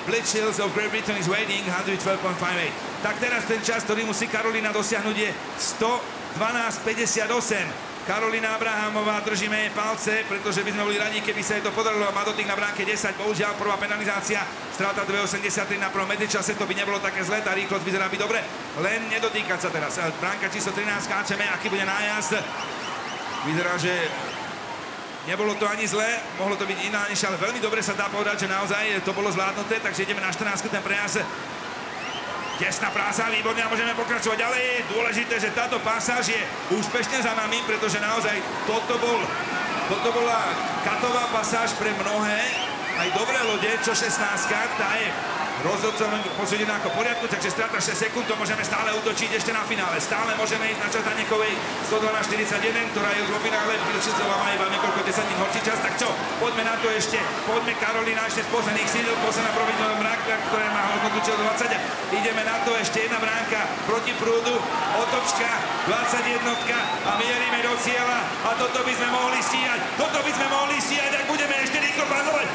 Blitzschills of Great Britain is waiting, 112.58. Tak teraz ten čas, ktorý musí Karolina dosiahnuť, je 112.58. Karolina Abrahamová, držíme jej palce, pretože by sme boli radi, keby sa jej to podarilo. Má dotyk na bránke 10, bohužiaľ prvá penalizácia, strata 2.83 na prvom medzičase, to by nebolo také zlé, tá rýchlosť vyzerá byť dobre, len nedotýkať sa teraz. Bránka číslo 13, skáčeme, aký bude nájazd. Vyzerá, že nebolo to ani zlé, mohlo to byť iná, ale veľmi dobre sa dá povedať, že naozaj to bolo zvládnuté, takže ideme na 14, ten prejazd. Tesná práca, výborne, a môžeme pokračovať ďalej. Dôležité, že táto pasáž je úspešne za nami, pretože naozaj toto bola katová pasáž pre mnohé, aj dobré lode, čo 16-ka, tá je rozhodcom posúdená ako poriadku, takže strata 6 sekúnd, to môžeme stále útočiť ešte na finále. Stále môžeme ísť na čas Danekovej 112.41, ktorá je už vo finále, Pilšicová má iba niekoľko desatín horší čas, tak čo, poďme na to ešte, poďme Karolina ešte z posledných síl, posledná providnová bránka, ktorá má hodnotu číslo 20. Ideme na to, ešte jedna bránka proti prúdu, otočka, 21 a mierime do cieľa a toto by sme mohli stíhať, ak budeme ešte rýchlo bazovať.